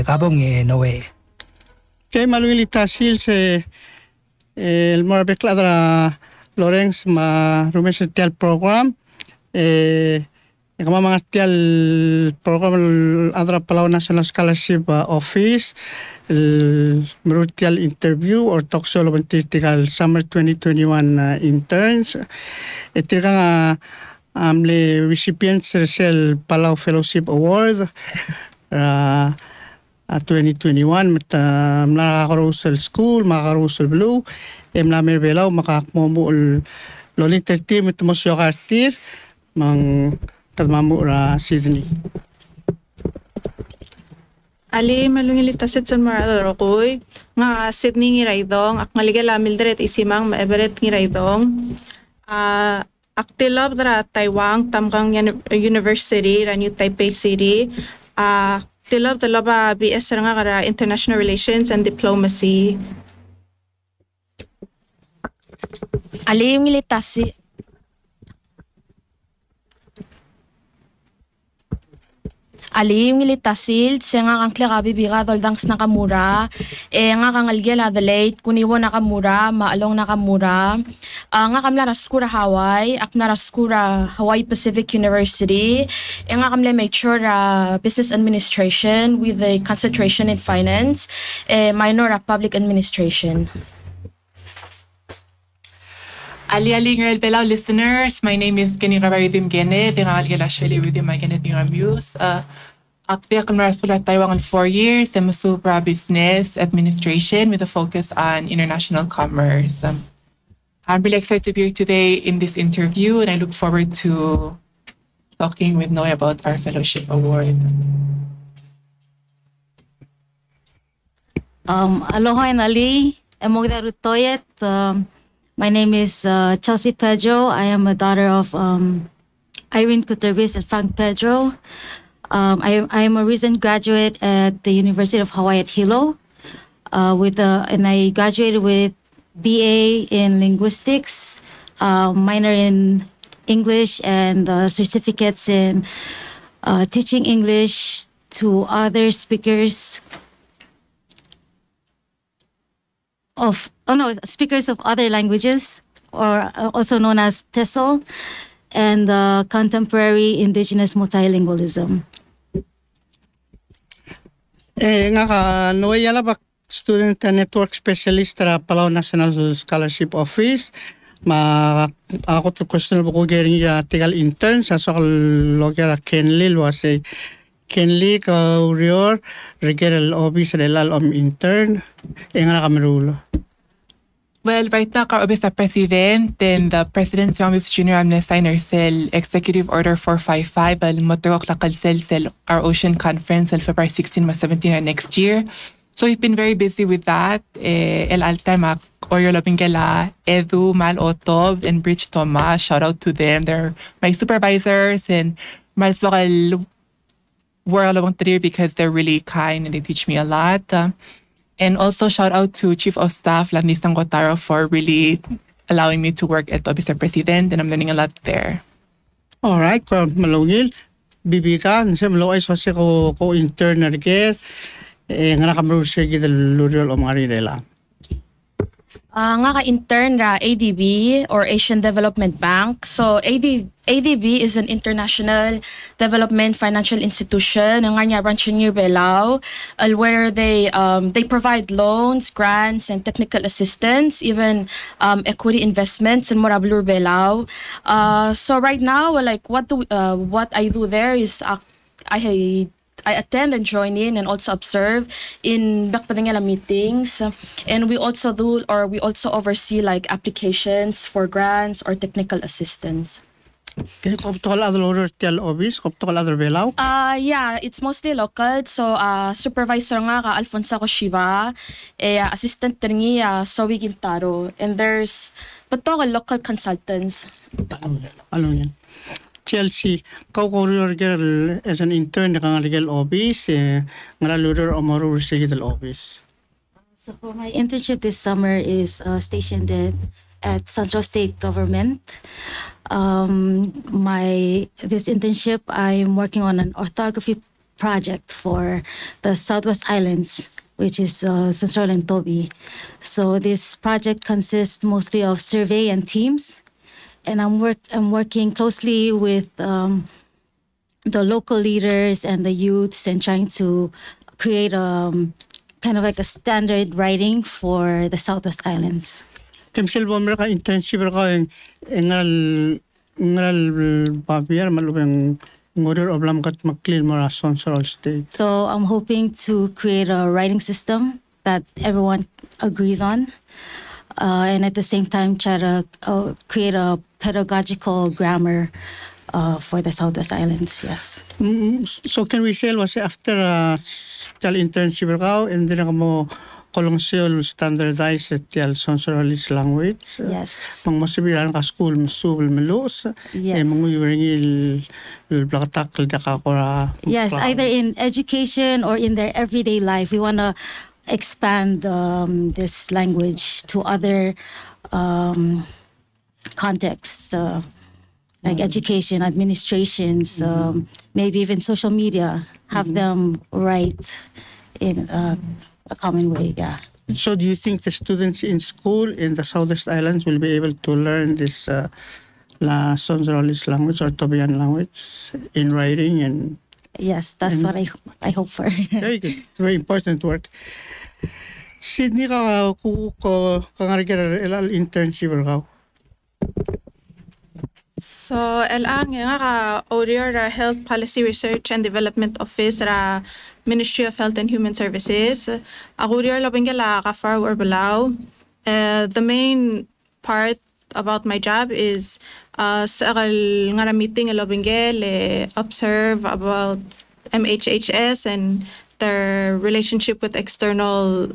kabong Norway. Kay maluilita sil se el morbekladra Lawrence ma rumes tel program kama mga tel program adra Palau National Scholarship Office Merutial interview or talk show lobantistical summer 2021 interns. Itirka nga amle recipients resel Palau Fellowship Award 2021 nakakarousal school, makakarousal blue, mlamer belaw makakmumuul loling 30 mitmosyo kartir mang kadmamura Sydney. Ali malungilitasit sa mga arokoy nga Sydney ngiraydong ak ngaligala mildret isimang maeberet ngiraydong aktilab dra Taiwan tamkang University ra New Taipei City tilab talaba BS nga kara International Relations and Diplomacy. Ali ngilitasi Alim ngilitasil se nga kang klakabi biga doldangs nakamura nga kang algel Adelaide kuniwo nakamura maalong nakamura nga kamla raskura Hawaii akna raskura Hawaii Pacific University nga kamle major business administration with a concentration in finance minor public administration. Ali ngel Palau listeners, my name is Kenny Rabaridim Gene, tingal gela sheli with my Gene tingamuse. Aktiya kamra school at Taiwan 4 years, I'm a supra business administration with a focus on international commerce. I'm really excited to be here today in this interview, and I look forward to talking with Noe about our fellowship award. Aloha and Ali, emogda rutoyet. My name is Chelsea Pedro. I am a daughter of Irene Kuterbis and Frank Pedro. I am a recent graduate at the University of Hawaii at Hilo, and I graduated with BA in linguistics, minor in English, and certificates in teaching English to other speakers speakers of other languages, or also known as TESOL, and contemporary indigenous multilingualism. Nga ka Noe yala ba student network specialist ra Palau National Scholarship Office ako to question ko gering tigal intern sa logera Kenlil wase Kenli ka urior regeral office relal intern nga kamirulo. Well, right now, our office president and the president's office junior amnesty cell executive order 455 al motorok lakal cell our ocean conference on February 16 to 17 next year. So we've been very busy with that. El Alta Orio Lobingela, Edu, Mal Otov, and Bridge Thomas. Shout out to them. They're my supervisors and Mal Soral World of because they're really kind and they teach me a lot. And also shout out to Chief of Staff Lani Sangotaro for really allowing me to work at Office of President, and I'm learning a lot there. All right, malungil. Bibika, nasa malo ay swasi ko intern na rin nga nakamaro siya kita luriol o mga rinela. Nga ka-intern ra ADB or Asian Development Bank. So ADB is an international development financial institution nga niya branch near Palau, where they provide loans, grants, and technical assistance, even equity investments in Morablur Palau. So right now, like what I do there is I attend and join in and also observe in Bakpadangala meetings, and we also oversee like applications for grants or technical assistance. Can you come to all other office? Come to all other Palau? Yeah, it's mostly local. So supervisor nga ka Alfonso Koshiba, assistant ni Sowi Gintaro, and there's local consultants. Ano yan? Chelsea, kau girl as an intern na kang legal office, ngalalurer o marur sa legal office. So for my internship this summer is stationed at Central State Government. This internship, I'm working on an orthography project for the Southwest Islands, which is Sensorol and Toby. So this project consists mostly of survey and teams, and I'm working closely with the local leaders and the youths and trying to create kind of like a standard writing for the Southwest Islands. Kimsil bo mereka internship mereka ngal babiar malubeng ngorir oblam kat maklil mara Sonsorol State. So I'm hoping to create a writing system that everyone agrees on, and at the same time try to create a pedagogical grammar for the Southwest Islands. Yes. So can we say was after tal internship mereka and then mo kolong siol standardized til Sonsorolese language. Yes. Mang masibilan ka school masubel melus. Yes. Mang yuring blakatak daka kora. Yes, either in education or in their everyday life. We want to expand this language to other contexts, like education, administrations, maybe even social media. Have them write in a common way, yeah. So do you think the students in school in the Southwest Islands will be able to learn this Sonsorolese language or Tobian language in writing and... Yes, that's what I hope for. Very good. It's very important work. Sydney ka kangarigara elal internship ka. So, elang nga ka ODR Health Policy Research and Development Office ra Ministry of Health and Human Services. ODR labingala ka far or below. The main part about my job is sa nga meeting labingel observe about MHHS and their relationship with external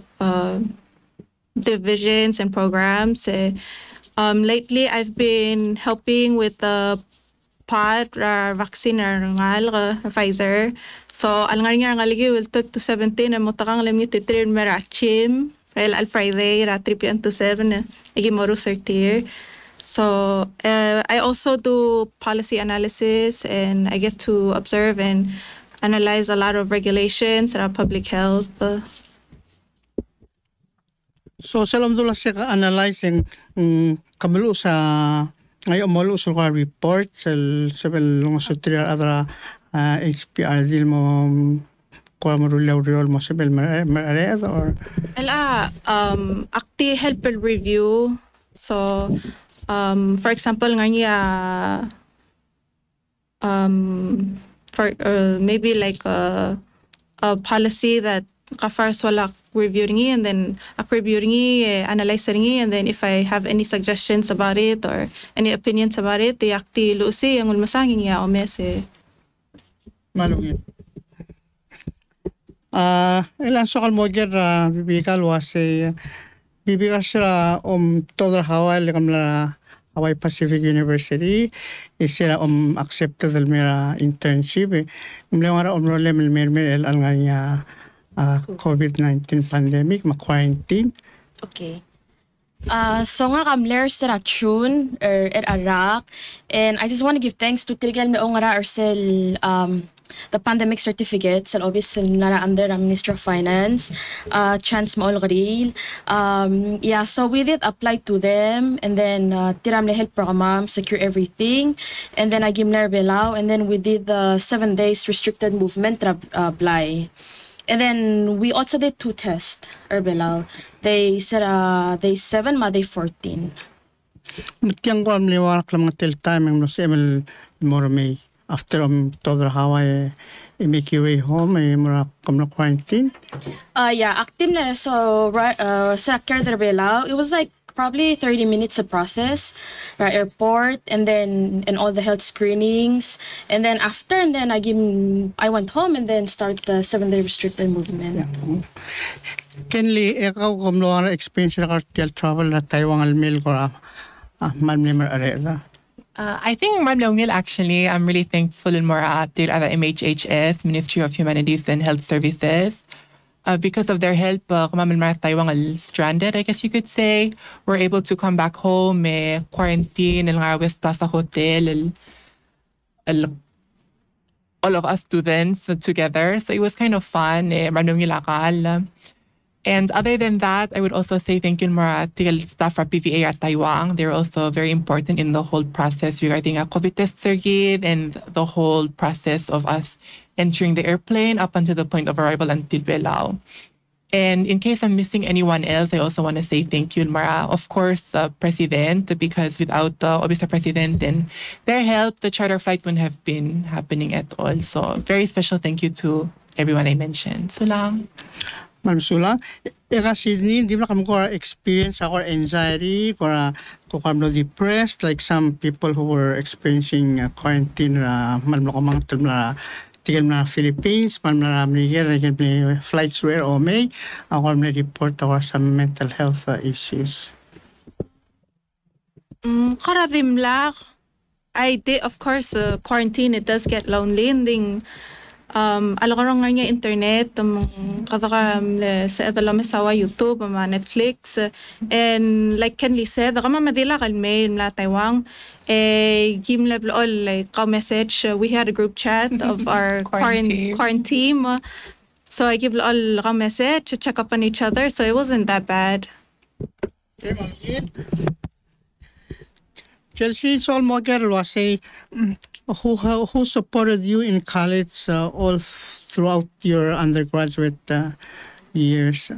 divisions and programs. Lately, I've been helping with the vaccine Pfizer. So, alangan nga ngaligi will 12 to 17 and mutakang alam niyo titrin merachim. Al Friday, 3 p.m. to 7, igimoru certier. So, I also do policy analysis and I get to observe and analyze a lot of regulations around public health. So salam dula siya ka-analyzing kamalo sa ngayon malo sa report sa mga sutrial adra HPR dil mo kung marulaw real mo sa bel mared or acti help review. So for example nga for maybe like a policy that first wala reviewing and then reviewing analyzing and then if I have any suggestions about it or any opinions about it the akti lusi ang ulmasangin ya o mese malungin ilan sokal modger bibikal wase bibikal sila toda Hawaii kamla Hawaii Pacific University isira accepted del mera internship mlewara problem el mer al nganya COVID-19 pandemic, ma-quarantine. Okay. So nga kamler sa June or at Iraq, and I just want to give thanks to Tirgal Meongara Arsel the pandemic certificate sa obvious nara under the Ministry of Finance, Chance Maolgaril. Yeah, so we did apply to them and then tiram le help program, secure everything, and then I give Belau, and then we did the 7 days restricted movement apply. And then we also did 2 tests, Belau. They said day 7, day 14. Mutiyang ko liwarak lang mga tel time ng nosemel more May after toda Hawaii make your way home mura kamla quarantine. Yeah, active na so sa Belau. It was like probably 30 minutes of process, right? Airport and all the health screenings, and then after I went home and then start the 7-day restricted movement. Yeah. Kenli ikaw kumlo ang experience na cartel travel na Taiwan almil ko malmimar arela. I think actually I'm really thankful in more at the MHHS Ministry of Humanities and Health Services. Because of their help, Taiwan stranded, I guess you could say. We're able to come back home, quarantine, West Plaza Hotel, all of us students together. So it was kind of fun. Random nilakal. And other than that, I would also say thank you mga tigal staff from PVA at Taiwan. They're also very important in the whole process regarding a COVID test circuit and the whole process of us entering the airplane up until the point of arrival until Belao. And in case I'm missing anyone else, I also want to say thank you, Mara. Of course, President, because without obviously President and their help, the charter flight wouldn't have been happening at all. So very special thank you to everyone I mentioned. So lang. Ma'am Sula, kasi hindi mo kami ko experience ako anxiety, ko kami depressed, like some people who were experiencing quarantine, malam ko mga tigal na Philippines, malam na ramli here, flights were o may, ako kami report ako some mental health issues. Karadim lang. I did, of course, quarantine, it does get lonely. And alakarong nga niya internet, katakam sa edalo sawa YouTube, Netflix, and like Kenley said, kama madila kalme mla Taiwan, gim level all like call message. We had a group chat of our quarantine. So I give all a message to check up on each other. So it wasn't that bad. Chelsea, it's all more girl say who supported you in college all throughout your undergraduate years?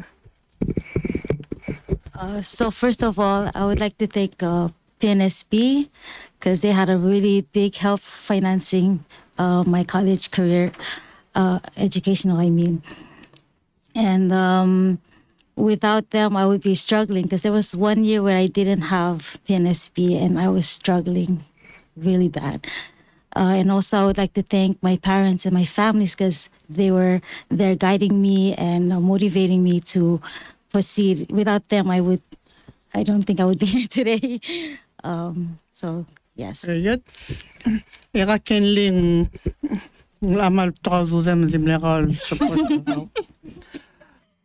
So first of all, I would like to thank PNSP because they had a really big help financing my college career, educational, I mean. And without them, I would be struggling because there was 1 year where I didn't have PNSP and I was struggling really bad. And also, I would like to thank my parents and my families because they're guiding me and motivating me to proceed. Without them, I don't think I would be here today. So yes. Very good. Eka kenling amal to them support.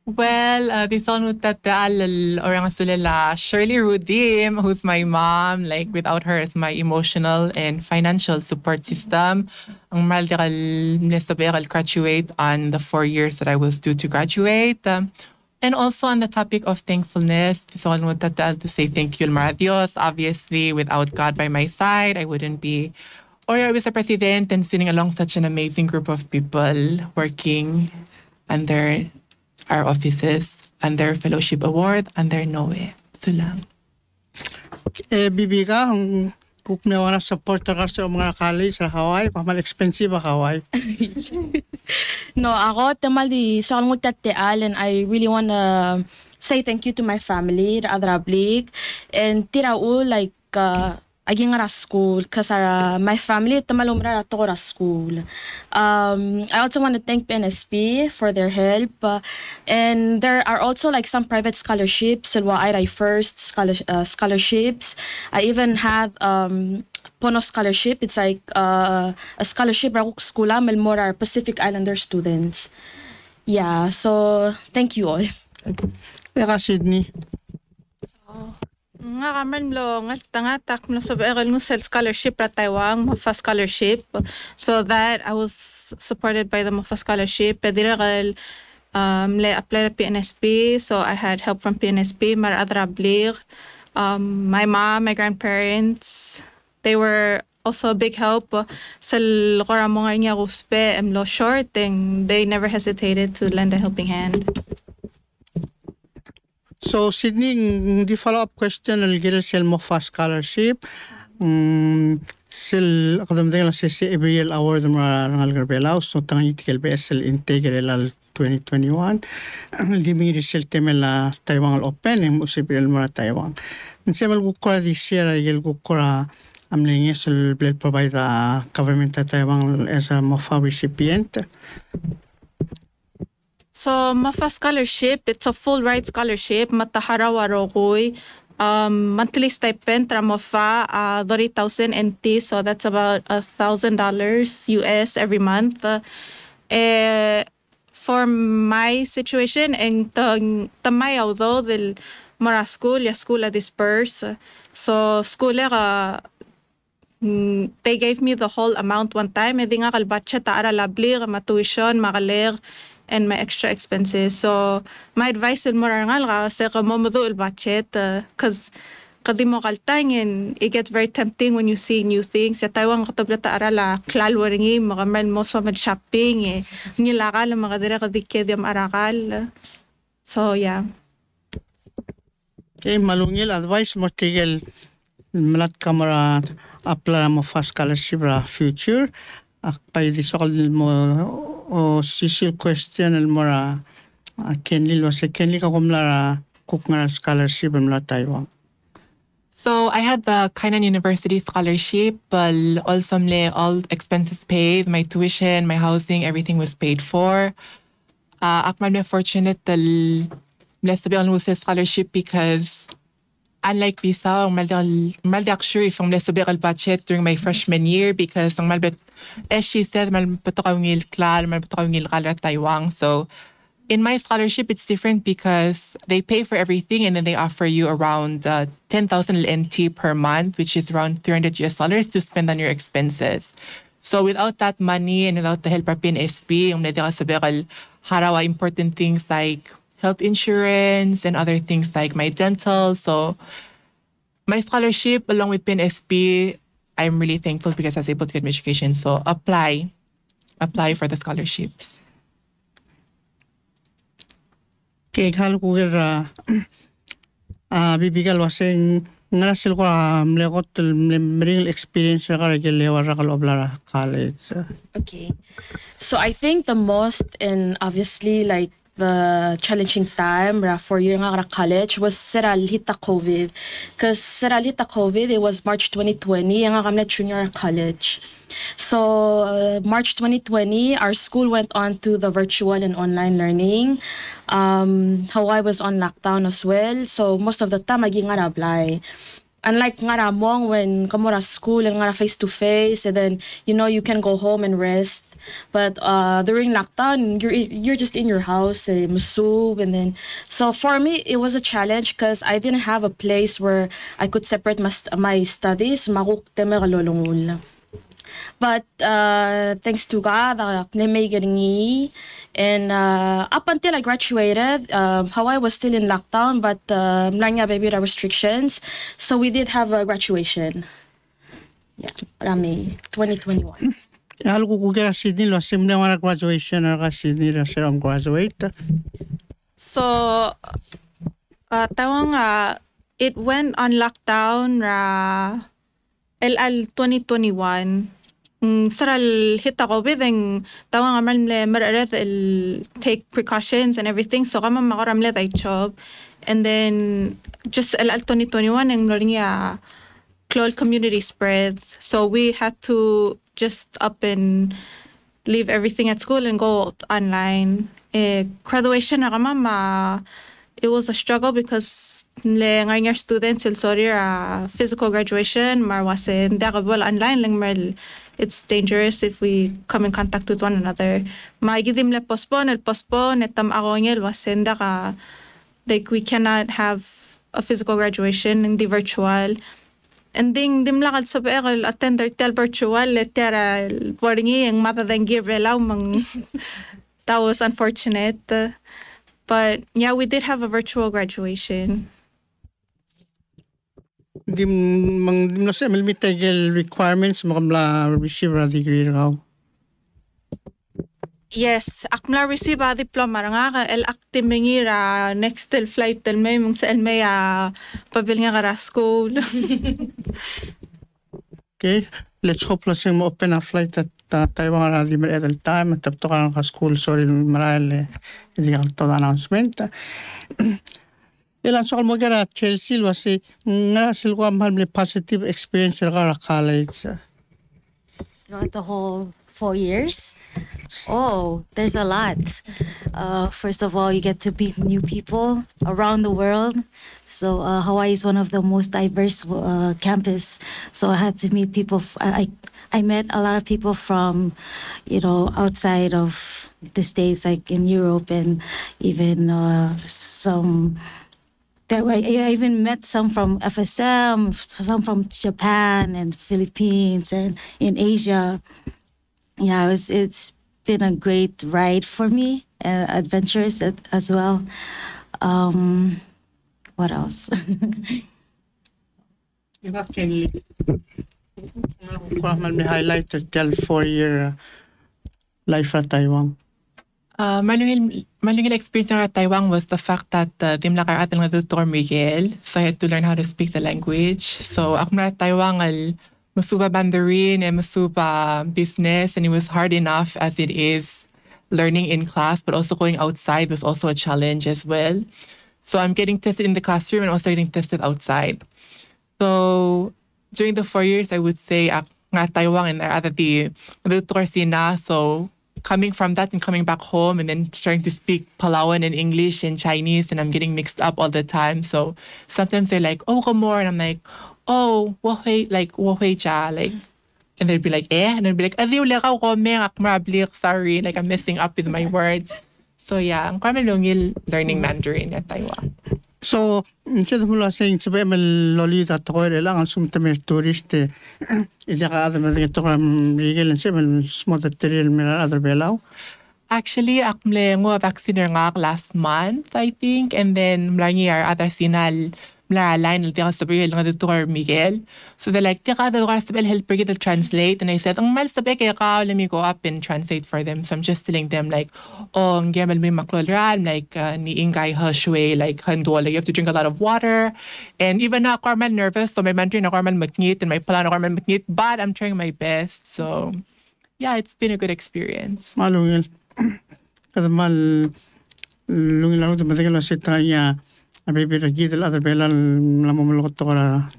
Well, this one would orang sulila Shirley Rudim, who's my mom. Like without her as my emotional and financial support system, ang mahal I'll graduate on the 4 years that I was due to graduate. And also on the topic of thankfulness, this one would to say thank you, Dios. Obviously, without God by my side, I wouldn't be or I was a president and sitting along such an amazing group of people working under our offices, under Fellowship Award, under NOE. So lang. Bibi ka, kung may wana supporter ka sa mga college sa Hawaii, pamal expensive ba Hawaii? No, ako tamal di so ang teal, and I really wanna say thank you to my family, the Adrablik, and tirao like aging ra school kasi my family tamalumra to ra school. I also want to thank PNSP for their help, and there are also like some private scholarships. Silwa I first scholarships. I even had Pono scholarship. It's like a scholarship ra school Melmora Pacific Islander students. Yeah, so thank you all. Eka Sydney. Nga kaman lo ngatak no sa beral no self scholarship ra Taiwan Mafa scholarship, so that I was supported by the Mafa scholarship. Pediral le apply to PNSP, so I had help from PNSP. Mar adrablir, my mom, my grandparents, they were also a big help. Sa koramong nga uspe lo short, and they never hesitated to lend a helping hand. So Sydney, the follow-up question al sel mo fa scholarship. Sil akadam lang si every year award mo rangal garbelaw so tangi tikel BSL integral al 2021. Ang dimi resel temela Taiwan Open em usibel mo Taiwan. Nsemal gukora this year ay gukora amling sul will provide the government of Taiwan as a MOFA recipient. So, Mafa scholarship, it's a full ride scholarship. Mataharawarokoy. Monthly stipend tra Mafa, 30,000 NT. So, that's about $1,000 US every month. For my situation, and tamayaw though, mara school, ya school disperse. So, school they gave me the whole amount one time. Edi nga kalbatcha taara lablir, ma tuition, makalir, and my extra expenses. So my advice in morangal ka kasi kamomodo il budget because kadi mo kaltang and it gets very tempting when you see new things. Sa Taiwan katabla taara la klalwaringi makamal mo so shopping nilakal makadira kadikya diam arakal. So yeah. Okay, malungil advice mo tigil malat kamera apply mo for scholarship ra future. Akpay di sokal mo o sisil question mo ra kenli lo se kenli ka kumlara kuknga scholarship mo Taiwan. So I had the Kainan University scholarship, but also all expenses paid, my tuition, my housing, everything was paid for. I'm fortunate that blessed on scholarship because unlike visa, I'm not sure if I'm blessed budget during my freshman year because as she said, Taiwan. So in my scholarship, it's different because they pay for everything and then they offer you around 10,000 NT per month, which is around $300 to spend on your expenses. So without that money and without the help of PNSP, harawa important things like health insurance and other things like my dental. So my scholarship along with PNSP, I'm really thankful because I was able to get my education. So apply for the scholarships. Okay, hal ko bibigal waseng ngarasil ko mlekot real experience ka lewa ra kaloblara college. Okay. So I think the most and obviously like the challenging time for year nga college was seral hita COVID. Because seral hita COVID, it was March 2020, nga kami junior college. So March 2020, our school went on to the virtual and online learning. Hawaii was on lockdown as well. So most of the time, I nga apply. Unlike nga ramong when kamura school and nga face to face, and then you can go home and rest. But during lockdown, you're just in your house, musub, and then so for me it was a challenge because I didn't have a place where I could separate my studies. But thanks to God, and up until I graduated, Hawaii was still in lockdown, but baby restrictions. So we did have a graduation. Yeah, May 2021. Hal ko kugera Sydney lo simne wana graduation ra Sydney ra seram graduate. So tawang it went on lockdown ra LL 2021. Saral hita COVID ang tawang amal mararet take precautions and everything. So kama makaramle tay job. And then just LL 2021 ang loring close community spread. So we had to just up and leave everything at school and go online. Graduation na kama it was a struggle because ngayon students sorry physical graduation marwasin dakabol online lang it's dangerous if we come in contact with one another. Maigidim le postpone etam ako ngel wasin daka like we cannot have a physical graduation in the virtual. And then dimlakad sa bekel attender tel virtual letera boardingi ang mata than give relaw mang that was unfortunate. But yeah, we did have a virtual graduation. Dim no se milmitegel requirements makamla receive a degree raw. Yes, akmla receive a diploma nga ka el actimingi ra next tel flight tel may mong sa el may pabil nga ra school. Okay, let's hope lasing mo open a flight at Taiwan ra di mer at time at tapto ka school sorry maral hindi ka to announcement. Ilan so mo gara Chelsea wasi ngarasil ko mahal positive experience ra college. Throughout the whole 4 years? Oh, there's a lot. First of all, you get to meet new people around the world. So Hawaii is one of the most diverse campus. So I had to meet people. I met a lot of people from, outside of the States, like in Europe and even some I even met some from FSM, some from Japan and Philippines and in Asia. Yeah, it's been a great ride for me and adventurous as well. What else? Can may highlight tell 4-year life at Taiwan. Malungil experience at Taiwan was the fact that dimla kar atal nga Dr. Miguel, so I had to learn how to speak the language. So ako na Taiwan al masuba Mandarin and masuba business, and it was hard enough as it is learning in class, but also going outside was also a challenge as well. So I'm getting tested in the classroom and also getting tested outside. So during the 4 years, I would say nga Taiwan and at the Dr. Sina, so coming from that and coming back home and then trying to speak Palauan and English and Chinese, and I'm getting mixed up all the time. So sometimes they're like, oh, come more. And I'm like, oh, wohui cha, like, and they'd be like, eh? And I'd be like, adiw lekaw ko, sorry, like I'm messing up with my words. So yeah, ang kami lungil learning Mandarin at Taiwan. So, instead of saying sabi mal lolita to ko lang ang sumtamer tourist ida ka other mga to kam legal and sabi small material mera other belau. Actually, akmle ngo vaccine nga last month, I think, and then mlangi ar other sinal mla line ng tiyak sabi nga Dr. Miguel. So they're like, tiyak ada lugar sabi help to translate, and I said, ang mal sabi kaya ka, let me go up and translate for them. So I'm just telling them like, oh, ang gamal may maklolral, like ni ingay shui, like hando, like you have to drink a lot of water, and even na ako man nervous, so my Mandarin ako man makngit and my Palau ako man makngit, but I'm trying my best. So yeah, it's been a good experience. Malungil. Kada mal lungil ako tumatingin lang sa tanya. Maybe the gidel other belal lamumulok to ka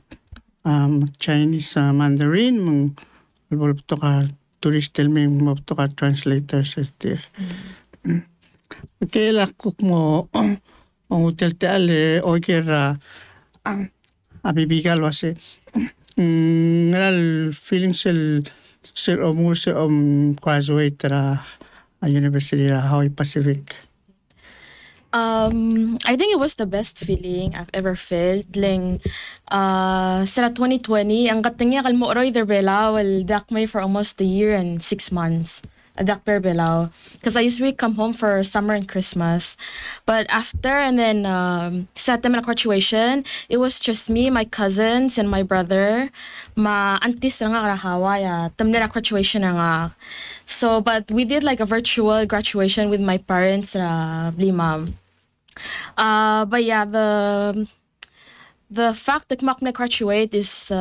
Chinese Mandarin mong bulb to ka tourist tell me mo to ka translators there. Okay la cook mo ang hotel te ale o kera abibigal wase ngal feeling sel o mo se graduate ra a university ra Hawaii Pacific. I think it was the best feeling I've ever felt. Like, sa 2020, ang katanya kalmo oroy der belao, well, dakmay for almost a year and 6 months. Dakper belao. Because I usually come home for summer and Christmas. But after, and then, sa time of graduation, it was just me, my cousins, and my brother. Ma antis na nga karahawa, ya. Tamnera graduation na nga. So, but we did like a virtual graduation with my parents, Blima. But yeah, the fact that makna graduate is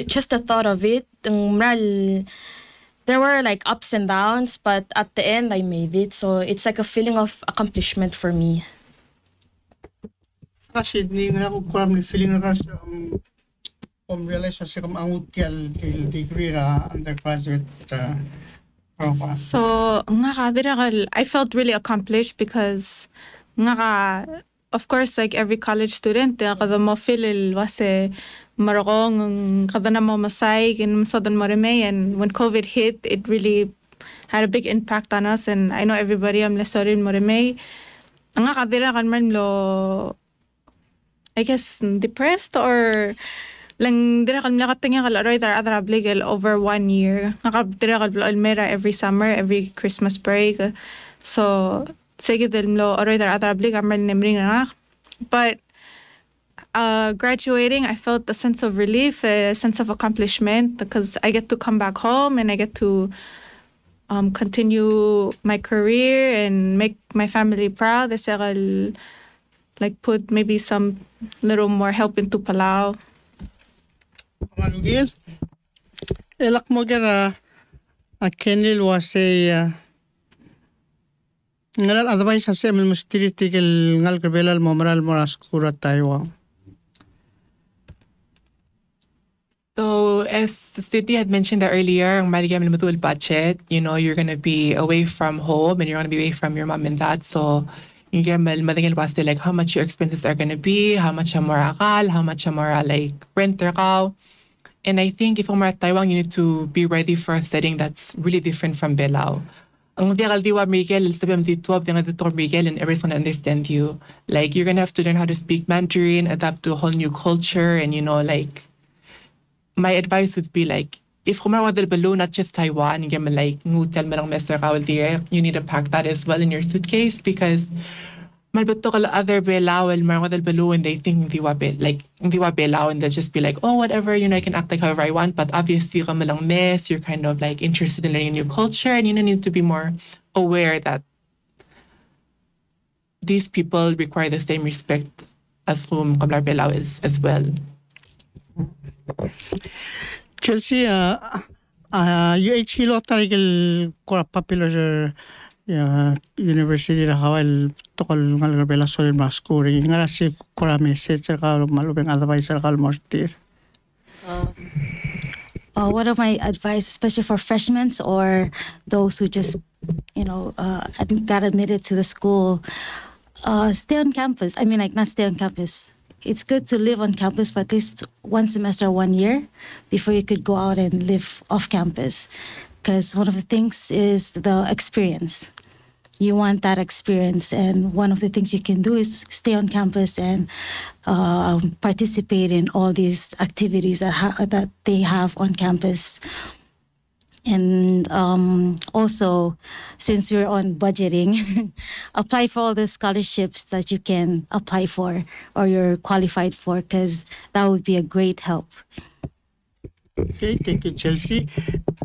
just the thought of it. There were like ups and downs, but at the end I made it. So it's like a feeling of accomplishment for me. Kasi hindi nga ako kuram ni feeling na sa realize sa kung ang utial degree na undergraduate program. So, nga ka, I felt really accomplished because nga ka, of course, like every college student, kada mo feel wase marokong kada na mo masay and sodan mo reme, and when COVID hit, it really had a big impact on us, and I know everybody am lesorin mo reme. Nga ka dira kan man lo, I guess, depressed or lang dira kan nakatingin kal aroy dar other legal over 1 year. Nakadira kal Almera every summer, every Christmas break. So sige del lo aroy dar other legal man nemring na. But graduating, I felt a sense of relief, a sense of accomplishment, because I get to come back home and I get to continue my career and make my family proud. I'll like put maybe some little more help into Palau. Manugil. Elak mo gara Kenil was a ngalal advice sa semel mustiritigil ngal kabelal moral moras kura Taiwan. So as Sydney had mentioned that earlier, ang maligam na matul budget, you know, you're gonna be away from home and you're gonna be away from your mom and dad. So you get maligam was like how much your expenses are gonna be, how much amora akal, how much amora like renter ka. And I think if you're at Taiwan, you need to be ready for a setting that's really different from Belao. ang diwa Miguel, sabem di tuwab dengan Dr. Miguel, and everyone's gonna understand you. Like, you're gonna have to learn how to speak Mandarin, adapt to a whole new culture, and like, my advice would be like, if kumarwa del balloon, not just Taiwan, you like, ngutel mo lang Mr. Kawal dire, you need to pack that as well in your suitcase, because malbato kala other belao el marwa del balloon, they think hindi wa belao, and they'll just be like, oh, whatever, I can act like however I want, but obviously ka malang mess, you're kind of like interested in learning a new culture, and you need to be more aware that these people require the same respect as whom kablar belao is as well. Chelsea, UH Hilo tarigil kora popular university ra hawal tokol ngal bela solid maskuri ngara si kora message ka malubeng advice ka almostir. What are my advice, especially for freshmen or those who just, got admitted to the school? Stay on campus. I mean, like, not stay on campus. It's good to live on campus for at least one semester, 1 year, before you could go out and live off campus. Because one of the things is the experience. You want that experience, and one of the things you can do is stay on campus and participate in all these activities that they have on campus. And also, since we're on budgeting, apply for all the scholarships that you can apply for or you're qualified for, because that would be a great help. Okay, thank you, Chelsea.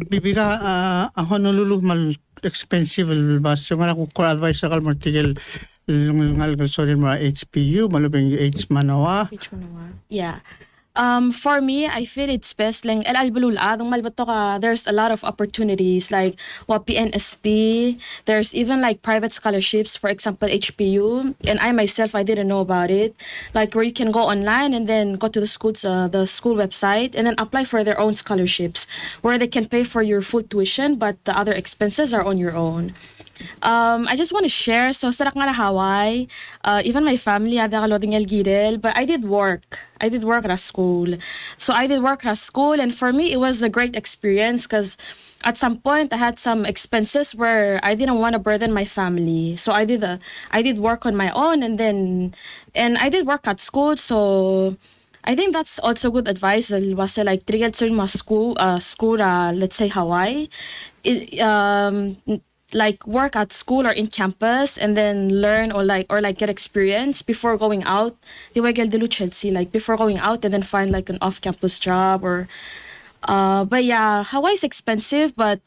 Bibiga Honolulu mal expensive ba so nga ko advice sa kalmartigel ngal sorry mo HPU malubeng H Manawa. Yeah. For me, I feel it's best lang el albulul adong malbato ka, there's a lot of opportunities like PNSP, there's even like private scholarships, for example HPU, and I myself I didn't know about it, like where you can go online and then go to the school website and then apply for their own scholarships where they can pay for your full tuition but the other expenses are on your own. I just want to share, so sarak nga na Hawaii, even my family ada kaloding el girel, but I did work at school. So I did work at school, and for me it was a great experience because at some point I had some expenses where I didn't want to burden my family. So I did work on my own, and I did work at school, so I think that's also good advice. Was like triggered certain school, let's say Hawaii. Like work at school or in campus and then learn or get experience before going out. Chelsea, like before going out and then find like an off-campus job or but yeah, Hawaii's expensive, but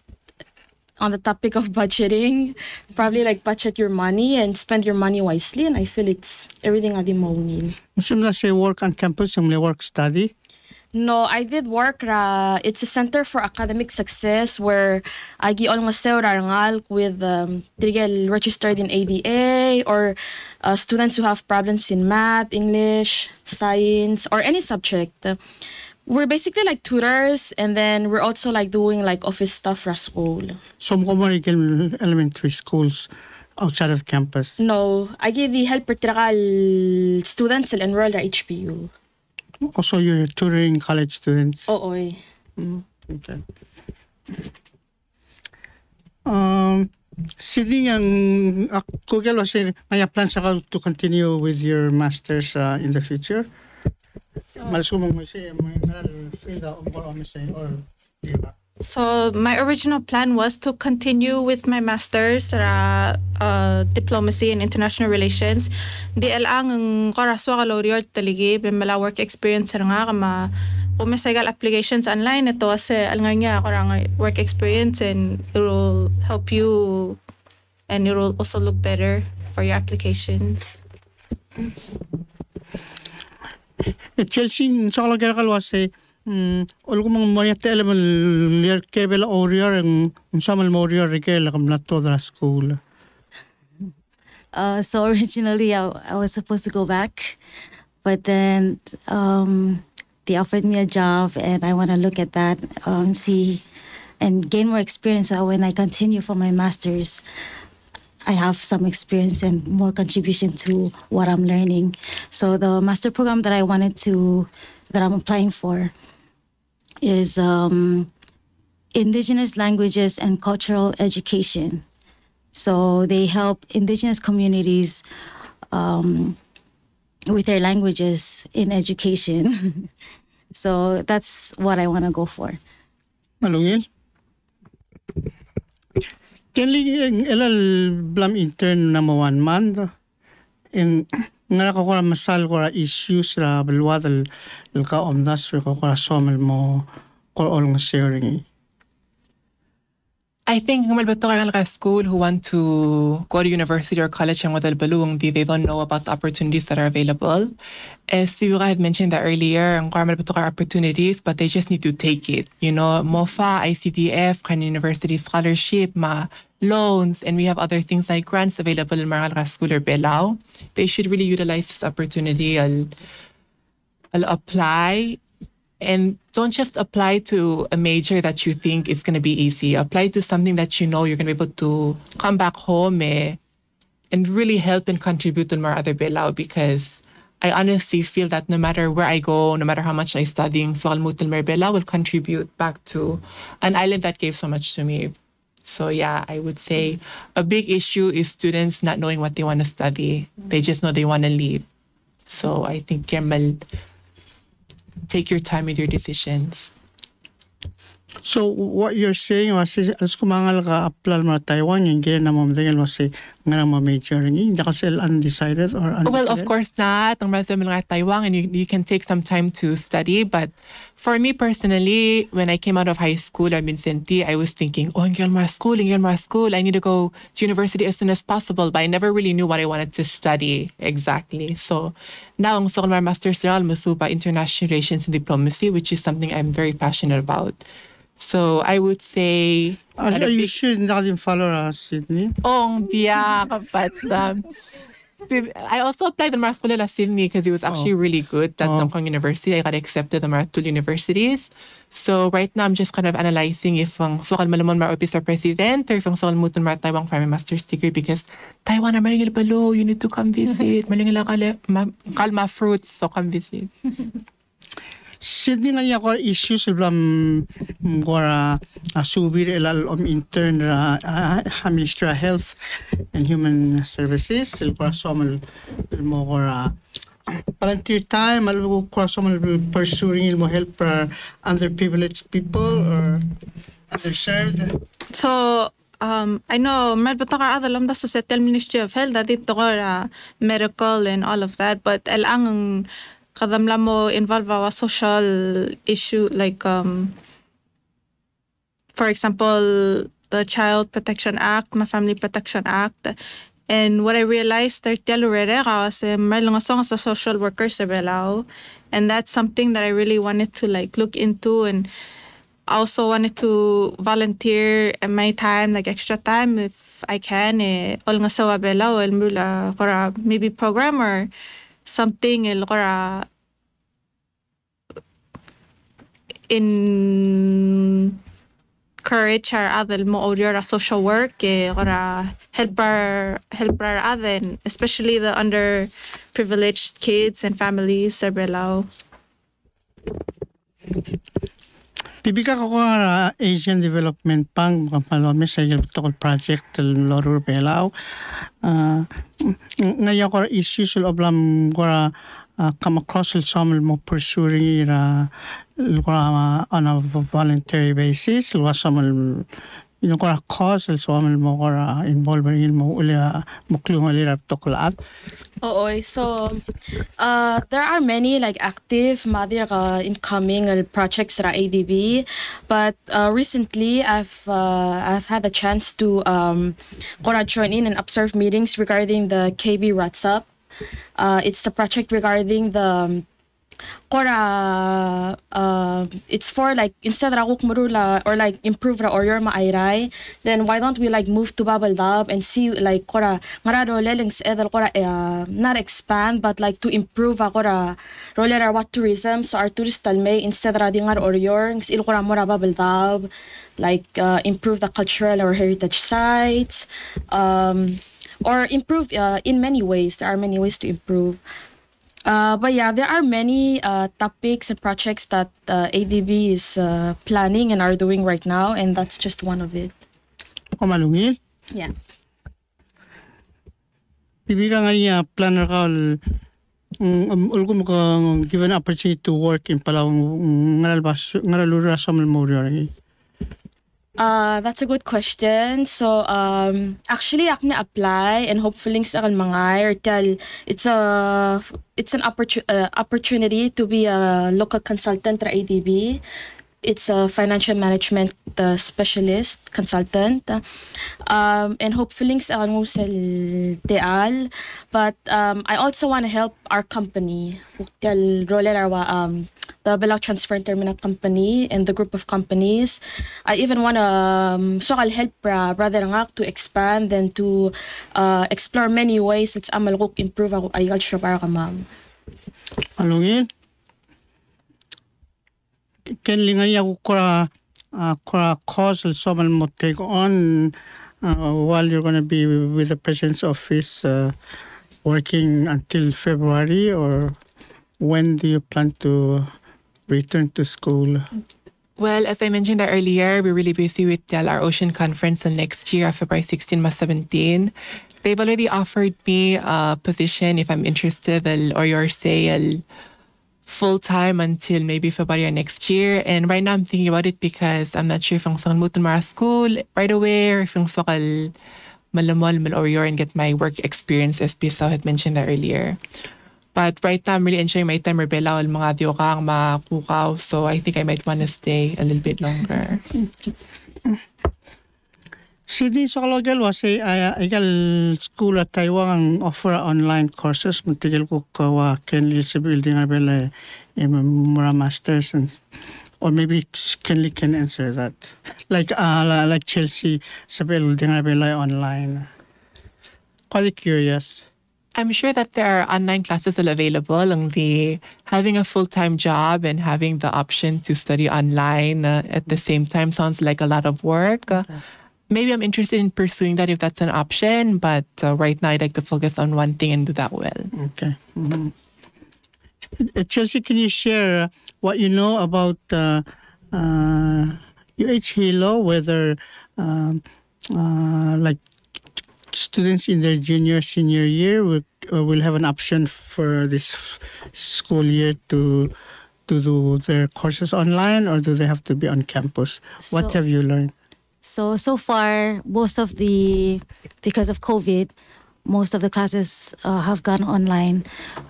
on the topic of budgeting, probably like budget your money and spend your money wisely, and I feel it's everything adi maunin. Sumla say work on campus, sumla work study. No, I did work it's a center for academic success where I gi almost with registered in ADA or students who have problems in math, English, science, or any subject. We're basically like tutors, and then we're also like doing like office stuff for school. Some elementary schools outside of campus. No, I give the help students that enroll at HPU. Also, you're tutoring college students. Oo. Okay. Sini ang Google was may plans to continue with your masters in the future. So my original plan was to continue with my master's diplomacy in international relations. Di ang karaswa kalorior taligi bimala work experience nga kama umesagal applications online ito kasi alngar niya ako work experience, and it will help you and it will also look better for your applications. Chelsea sa kalagay was olgo mang mariate elemen lier kebel orior ang samal morior rekel kam nato the school. So originally I was supposed to go back, but then they offered me a job, and I want to look at that, see and gain more experience. So when I continue for my master's, I have some experience and more contribution to what I'm learning. So the master program that I'm applying for is Indigenous Languages and Cultural Education. So they help indigenous communities with their languages in education. So that's what I want to go for. Malungil. Kenli elal blam intern na 1 month in nga ko masal ko issues ra balwad al ka omdas ko somel mo ko all ng sharing. I think malbato ka school who want to go to university or college and they don't know about the opportunities that are available. As Fibuka had mentioned that earlier, ang malbato ka opportunities, but they just need to take it. You know, MOFA, ICDF, kind of university scholarship, loans, and we have other things like grants available in Maral School or Palau. They should really utilize this opportunity. I'll apply. And don't just apply to a major that you think is going to be easy. Apply to something that you know you're going to be able to come back home and really help and contribute to more other Belao, because I honestly feel that no matter where I go, no matter how much I study, Belao will contribute back to an island that gave so much to me. So yeah, I would say a big issue is students not knowing what they want to study. They just know they want to leave. So I think Kermal, take your time with your decisions. So what you're saying was as kumangal ka apply mo Taiwan yung gina na mo madagal was nga na major ni hindi kasi undecided or undecided? Well, of course not. Ang mga mga Taiwan, and you can take some time to study. But for me personally, when I came out of high school at Vincenti, I was thinking, oh, ang school. I need to go to university as soon as possible. But I never really knew what I wanted to study exactly. So now ang my master's musupa international relations and diplomacy, which is something I'm very passionate about. So I would say... you should not follow Sydney? Yeah, but I also applied to Marascula Sydney because it was actually really good at Nongkong University. I got accepted to Maratul universities. So right now I'm just kind of analyzing if ang sukal malamon ma-office or president or if ang sukal muton ma Taiwan for my master's degree, because Taiwan na malingil palo, you need to come visit. Malingil kalma fruits, so come visit. Sydney nga niya ko issues blam gora subir elal intern Ministry of Health and Human Services sil ko somel mo gora volunteer time malu ko somel pursuing mo help for underprivileged people or underserved. So I know malbato ka adalam da Societal Ministry of Health that dito ko medical and all of that, but elang kadamla mo involve a social issue like for example the Child Protection Act, my Family Protection Act, and what I realized there already kasi may mga song sa social workers sa Belao, and that's something that I really wanted to like look into, and also wanted to volunteer my time, like extra time if I can all nga sa Belao el mula para maybe program or something encourage our other mo audio social work para help our other, especially the underprivileged kids and families sa Belao. Bibigyan ko Asian Development Bank kapalome sa Yaltokol Project Loro Belao. Ngayon ko issues oblam ko come across some mo pursuing on a voluntary basis. Some ko cause some mo ko involving mo klung ulira tokolat. So there are many like active mother incoming projects ra ADB, but recently I've had a chance to join in and observe meetings regarding the KB WhatsApp. It's the project regarding the it's for like instead of marula or like improve ra or your maayray, then why don't we like move to Babaldab and see like marado lelings edel not expand but like to improve roller what tourism, so our tourist talme instead ra dingar or your il mora Babaldab, like improve the cultural or heritage sites, or improve in many ways. There are many ways to improve. But yeah, there are many topics and projects that ADB is planning and are doing right now, and that's just one of it. Malungil? Yeah. Bibiga nga niya planner ka ulgo mo ka given opportunity to work in Palau ngaralura sa Memorial. That's a good question. So, actually, ako na-apply and hopefully sa akan mga it's an opportunity to be a local consultant ra ADB. It's a financial management specialist consultant. And hopefully sa akan sa teal. But I also want to help our company. The Palau Transfer Terminal Company and the group of companies. I even want to so I'll help brother nga to expand and to explore many ways it's amal ko improve ako agriculture para ka ma'am. Alungin? Kenlingan niya kura cause someone mo take on while you're going to be with the President's office working until February, or when do you plan to return to school? Well, as I mentioned earlier, we're really busy with our Ocean Conference next year, February 16 to 17. They've already offered me a position if I'm interested, or your say, full-time until maybe February next year. And right now I'm thinking about it because I'm not sure if I'm going to mara school right away or if I'm going to and get my work experience, as Pisa had mentioned that earlier. But right now I'm really enjoying my time rebella wal mga diyo kang makukaw. So I think I might want to stay a little bit longer. Sydney Sokologal was igal school at Taiwan offer online courses. Matigil ko kawa Kenley sa building arbela mura masters, and or maybe Kenley can answer that. Like Chelsea sa building arbela online. Quite curious. I'm sure that there are online classes available, and having a full-time job and having the option to study online at the same time sounds like a lot of work. Maybe I'm interested in pursuing that if that's an option, but right now I'd like to focus on one thing and do that well. Okay. Mm-hmm. Chelsea, can you share what you know about UH Hilo, whether like students in their junior, senior year will have an option for this school year to do their courses online, or do they have to be on campus? What have you learned? So far, because of COVID, most of the classes have gone online.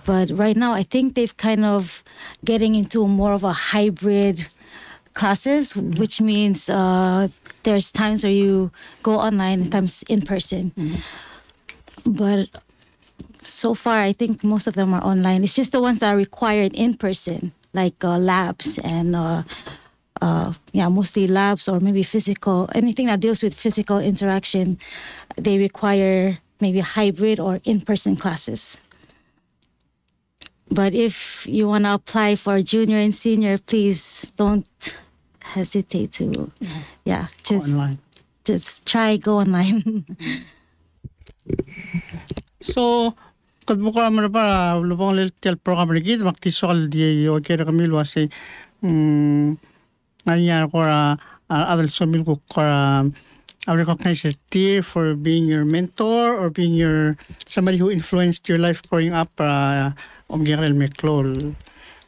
But right now, I think they've kind of getting into more of a hybrid classes, which means there's times where you go online and times in person. But so far, I think most of them are online. It's just the ones that are required in person, like labs and mostly labs, or maybe physical, anything that deals with physical interaction. They require maybe hybrid or in-person classes. But if you want to apply for junior and senior, please don't hesitate to, just try go online. So, kad buka mo na para lubang little program rigid maktisol di yo kaya kami luwasi nangyari ko adult somil ko I recognize your tear for being your mentor or being somebody who influenced your life growing up omgerel meklol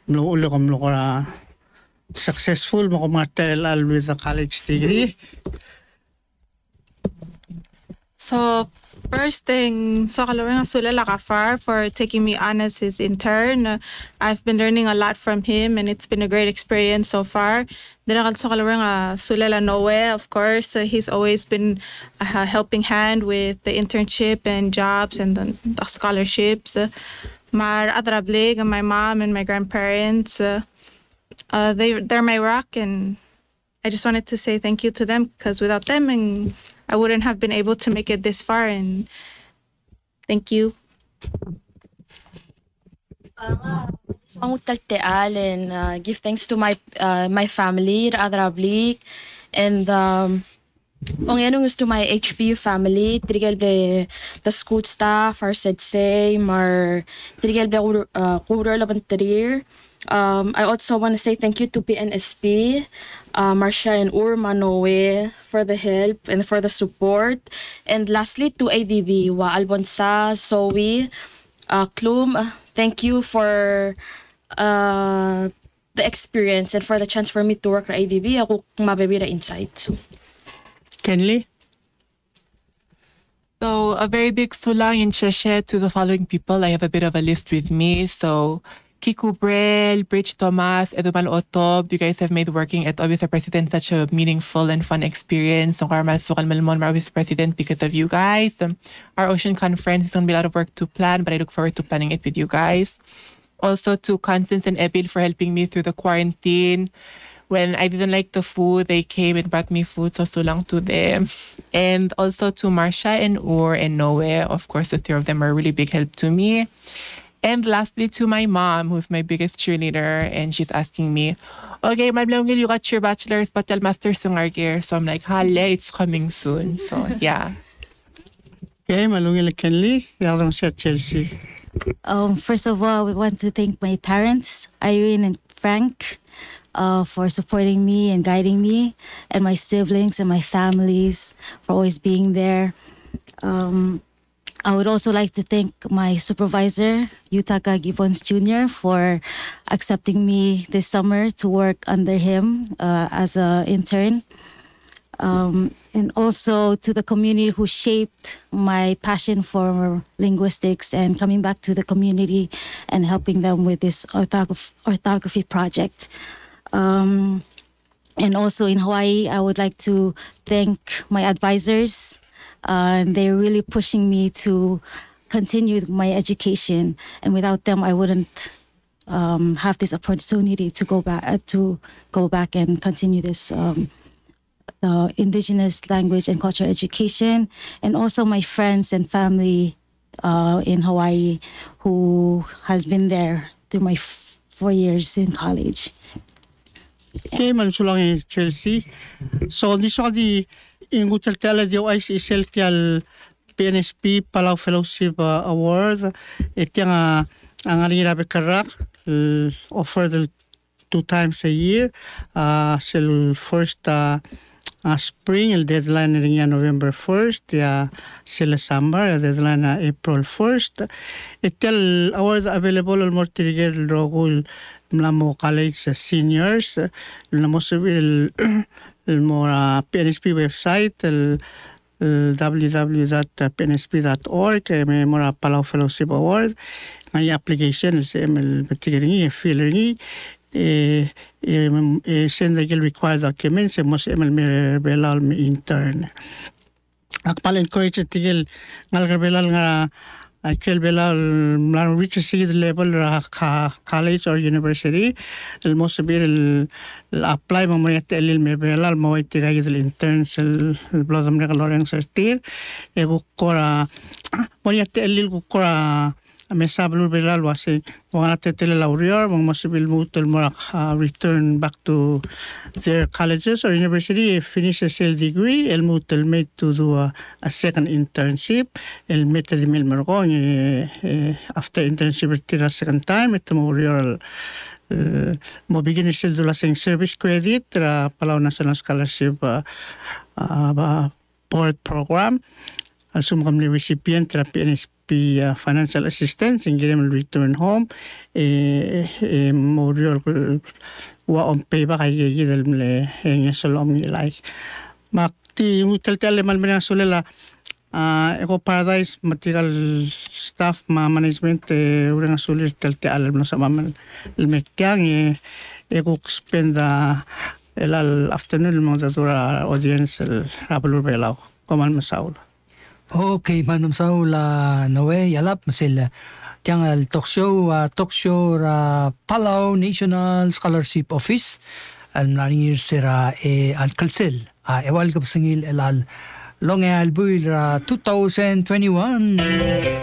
ulo kom lo successful mo martel with a college degree. So first thing, so kalawang sulala kafar for taking me on as his intern. I've been learning a lot from him, and it's been a great experience so far. Then so kalawang sulala Noe, of course, he's always been a helping hand with the internship and jobs and the scholarships. My adrablig, my mom and my grandparents, they're my rock, and I just wanted to say thank you to them, because without them, I wouldn't have been able to make it this far, and thank you. And give thanks to my family, Adrablik, and to my HPU family, the school staff, our sedse, mar I also want to say thank you to PNSP, Marcia and Urma Noe for the help and for the support. And lastly, to ADB, Wa Albonsa, Zoe, Klum, thank you for the experience and for the chance for me to work at ADB. Ako mabibira insights. Kenley? So a very big sulang in Sheshe to the following people. I have a bit of a list with me. So Kiku Brel, Bridge Thomas, Edumal Otob, you guys have made working at Obvious President such a meaningful and fun experience. So Karma Sukal Malmon, Obvious President, because of you guys. Our Ocean Conference is going to be a lot of work to plan, but I look forward to planning it with you guys. Also to Constance and Ebil for helping me through the quarantine. When I didn't like the food, they came and brought me food, so sulang to them. And also to Marcia and Ur and Noe, of course, the three of them are a really big help to me. And lastly, to my mom, who's my biggest cheerleader, and she's asking me, okay, Ma'am Leongil, you got your bachelor's, but your master's sungargir. So I'm like, hale, it's coming soon. So, yeah. Okay, Malungil Kenley, Yadong Shet Chelsea. First of all, we want to thank my parents, Irene and Frank, for supporting me and guiding me, and my siblings and my families for always being there. I would also like to thank my supervisor, Yutaka Gibbons Jr., for accepting me this summer to work under him as an intern. And also to the community who shaped my passion for linguistics and coming back to the community and helping them with this orthography project. And also in Hawaii, I would like to thank my advisors. They're really pushing me to continue my education, and without them, I wouldn't have this opportunity to go back and continue this indigenous language and culture education. And also my friends and family in Hawaii who has been there through my 4 years in college. Okay, Mansulang Chelsea. So, this is the Ingutel Tala di OIC Seltial PNSP Palau Fellowship Award. Ito ang alirabe karak offered 2 times a year. First spring, el deadline rin November 1st, sila summer, el deadline April 1st. Ito award available al mortirigel rogul mlamo college seniors. Mlamo subir el more PNSP website, el www.pnsp.org, may more Palau Fellowship Award. Ngay application, el CML batigiringi, fill send the required documents, mos ML belal mi intern. Akpal encourage tigil ngal belal nga Akel belal reach a seed level college or university. El most bir el apply mo moyat el belal mo itiga el interns el blossom regaloreng sertir. Ego kora moyat el kora mesablu belal wasi wala tetele laurior mo mosibil mutul mo return back to their colleges or university finish a sale degree el mutul made to do a second internship el method mil mergo after internship tira second time it mo real mo begin sel do la service credit Palau National Scholarship board program also mo kami recipient PNSP financial assistance and get them return home more real wa on pay ba kay gidel mle en solom ni like makti mutel tele mal mena solela Eco Paradise material staff management urang sulir telte alam no sa mamal el merkang ego spenda el afternoon mo dura audience el rabulur belaw komal masaul. Okay, Manum Saula Noe Yalap Masila. Tiang al talk show Palau National Scholarship Office. Al naringir sira al kalsel. Ewal kapsangil elal long albuil 2021.